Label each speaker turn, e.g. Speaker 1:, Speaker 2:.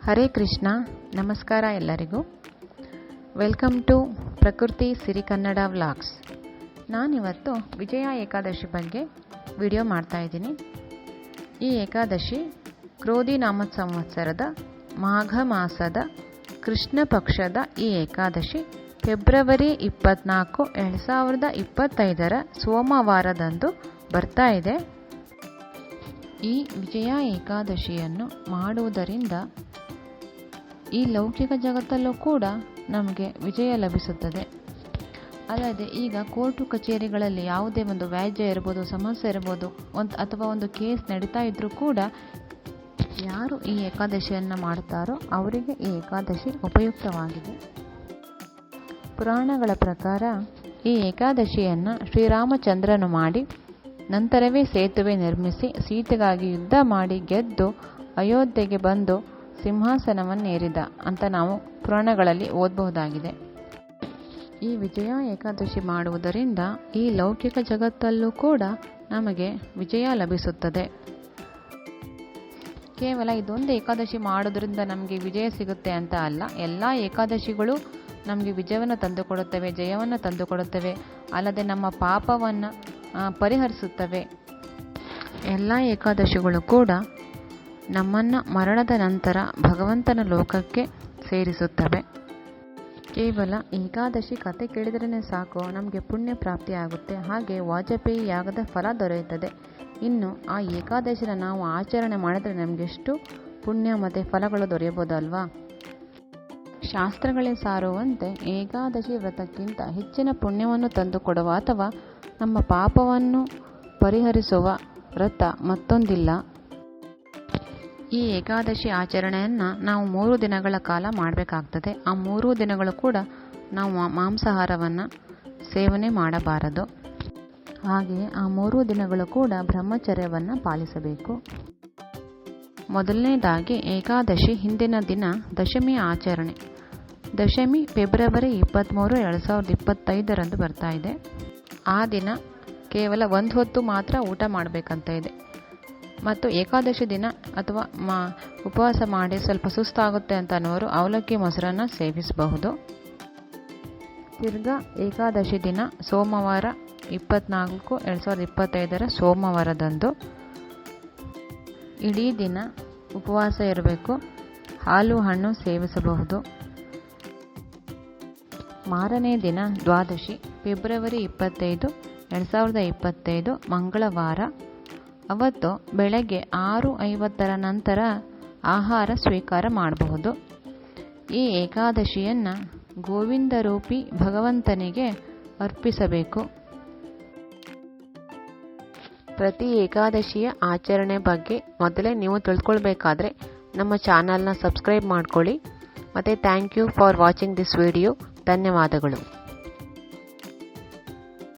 Speaker 1: ಹರೇ ಕೃಷ್ಣ. ನಮಸ್ಕಾರ ಎಲ್ಲರಿಗೂ. Welcome to ಪ್ರಕೃತಿ ಸಿರಿ ಕನ್ನಡ ವ್ಲಾಗ್ಸ್. ನಾನಿವತ್ತು ವಿಜಯ ಏಕಾದಶಿ ಬಗ್ಗೆ ವಿಡಿಯೋ ಮಾಡ್ತಾ ಇದ್ದೀನಿ. ಈ ಏಕಾದಶಿ ಕ್ರೋಧಿ ನಾಮ ಸಂವತ್ಸರದ ಮಾಘ ಮಾಸದ ಕೃಷ್ಣ ಪಕ್ಷದ ಈ ಏಕಾದಶಿ ಫೆಬ್ರವರಿ 24, 2025 ಸೋಮವಾರದಂದು ಬರ್ತಾ ಇದೆ. ಈ ವಿಜಯ ಏಕಾದಶಿಯನ್ನು ಮಾಡುವುದರಿಂದ ಈ ಲೌಕಿಕ ಜಗತ್ತಲ್ಲೂ ಕೂಡ ನಮಗೆ ವಿಜಯ ಲಭಿಸುತ್ತದೆ. ಅಲ್ಲದೆ ಈಗ ಕೋರ್ಟು ಕಚೇರಿಗಳಲ್ಲಿ ಯಾವುದೇ ಒಂದು ವ್ಯಾಜ್ಯ ಇರ್ಬೋದು, ಸಮಸ್ಯೆ ಇರ್ಬೋದು, ಅಥವಾ ಒಂದು ಕೇಸ್ ನಡೀತಾ ಇದ್ರೂ ಕೂಡ ಯಾರು ಈ ಏಕಾದಶಿಯನ್ನು ಮಾಡ್ತಾರೋ ಅವರಿಗೆ ಈ ಏಕಾದಶಿ ಉಪಯುಕ್ತವಾಗಿದೆ. ಪುರಾಣಗಳ ಪ್ರಕಾರ ಈ ಏಕಾದಶಿಯನ್ನು ಶ್ರೀರಾಮಚಂದ್ರನು ಮಾಡಿ ನಂತರವೇ ಸೇತುವೆ ನಿರ್ಮಿಸಿ ಸೀತೆಗಾಗಿ ಯುದ್ಧ ಮಾಡಿ ಗೆದ್ದು ಅಯೋಧ್ಯೆಗೆ ಬಂದು ಸಿಂಹಾಸನವನ್ನೇರಿದ ಅಂತ ನಾವು ಪುರಾಣಗಳಲ್ಲಿ ಓದಬಹುದಾಗಿದೆ. ಈ ವಿಜಯ ಏಕಾದಶಿ ಮಾಡುವುದರಿಂದ ಈ ಲೌಕಿಕ ಜಗತ್ತಲ್ಲೂ ಕೂಡ ನಮಗೆ ವಿಜಯ ಲಭಿಸುತ್ತದೆ. ಕೇವಲ ಇದೊಂದು ಏಕಾದಶಿ ಮಾಡೋದ್ರಿಂದ ನಮಗೆ ವಿಜಯ ಸಿಗುತ್ತೆ ಅಂತ ಅಲ್ಲ, ಎಲ್ಲ ಏಕಾದಶಿಗಳು ನಮಗೆ ವಿಜಯವನ್ನು ತಂದುಕೊಡುತ್ತವೆ, ಜಯವನ್ನು ತಂದುಕೊಡುತ್ತವೆ. ಅಲ್ಲದೆ ನಮ್ಮ ಪಾಪವನ್ನು ಪರಿಹರಿಸುತ್ತವೆ. ಎಲ್ಲ ಏಕಾದಶಿಗಳು ಕೂಡ ನಮ್ಮನ್ನು ಮರಣದ ನಂತರ ಭಗವಂತನ ಲೋಕಕ್ಕೆ ಸೇರಿಸುತ್ತವೆ. ಕೇವಲ ಏಕಾದಶಿ ಕತೆ ಕೇಳಿದ್ರೇ ಸಾಕು, ನಮಗೆ ಪುಣ್ಯ ಪ್ರಾಪ್ತಿಯಾಗುತ್ತೆ. ಹಾಗೆ ವಾಜಪೇಯಿ ಯಾಗದ ಫಲ ದೊರೆಯುತ್ತದೆ. ಇನ್ನು ಆ ಏಕಾದಶಿನ ನಾವು ಆಚರಣೆ ಮಾಡಿದರೆ ನಮಗೆಷ್ಟು ಪುಣ್ಯ ಮತ್ತು ಫಲಗಳು ದೊರೆಯಬಹುದಲ್ವಾ. ಶಾಸ್ತ್ರಗಳೇ ಸಾರುವಂತೆ ಏಕಾದಶಿ ವ್ರತಕ್ಕಿಂತ ಹೆಚ್ಚಿನ ಪುಣ್ಯವನ್ನು ತಂದುಕೊಡುವ ಅಥವಾ ನಮ್ಮ ಪಾಪವನ್ನು ಪರಿಹರಿಸುವ ವ್ರತ ಮತ್ತೊಂದಿಲ್ಲ. ಈ ಏಕಾದಶಿ ಆಚರಣೆಯನ್ನು ನಾವು 3 ದಿನಗಳ ಕಾಲ ಮಾಡಬೇಕಾಗ್ತದೆ. ಆ 3 ದಿನಗಳು ಕೂಡ ನಾವು ಮಾಂಸಾಹಾರವನ್ನು ಸೇವನೆ ಮಾಡಬಾರದು. ಹಾಗೆಯೇ ಆ 3 ದಿನಗಳು ಕೂಡ ಬ್ರಹ್ಮಚರ್ಯವನ್ನು ಪಾಲಿಸಬೇಕು. ಮೊದಲನೇದಾಗಿ ಏಕಾದಶಿ ಹಿಂದಿನ ದಿನ ದಶಮಿ ಆಚರಣೆ. ದಶಮಿ ಫೆಬ್ರವರಿ 23, 2025 ಬರ್ತಾ ಇದೆ. ಆ ದಿನ ಕೇವಲ ಒಂದು ಹೊತ್ತು ಮಾತ್ರ ಊಟ ಮಾಡಬೇಕಂತ ಇದೆ. ಮತ್ತು ಏಕಾದಶಿ ದಿನ ಅಥವಾ ಉಪವಾಸ ಮಾಡಿ ಸ್ವಲ್ಪ ಸುಸ್ತಾಗುತ್ತೆ ಅಂತ ಅನ್ನೋರು ಅವಲಕ್ಕಿ ಮೊಸರನ್ನು ಸೇವಿಸಬಹುದು. ತಿರ್ಗಾ ಏಕಾದಶಿ ದಿನ ಸೋಮವಾರ 24, 2025 ಸೋಮವಾರದಂದು ಇಡೀ ದಿನ ಉಪವಾಸ ಇರಬೇಕು. ಹಾಲು ಹಣ್ಣು ಸೇವಿಸಬಹುದು. ಮಾರನೇ ದಿನ ದ್ವಾದಶಿ ಫೆಬ್ರವರಿ 25, 2025 ಮಂಗಳವಾರ. ಅವತ್ತು ಬೆಳಗ್ಗೆ 6:50 ನಂತರ ಆಹಾರ ಸ್ವೀಕಾರ ಮಾಡಬಹುದು. ಈ ಏಕಾದಶಿಯನ್ನು ಗೋವಿಂದ ರೂಪಿ ಭಗವಂತನಿಗೆ ಅರ್ಪಿಸಬೇಕು. ಪ್ರತಿ ಏಕಾದಶಿಯ ಆಚರಣೆ ಬಗ್ಗೆ ಮೊದಲೇ ನೀವು ತಿಳ್ಕೊಳ್ಬೇಕಾದ್ರೆ ನಮ್ಮ ಚಾನಲ್ನ ಸಬ್ಸ್ಕ್ರೈಬ್ ಮಾಡ್ಕೊಳ್ಳಿ. ಮತ್ತು thank you for watching this video. ಧನ್ಯವಾದಗಳು.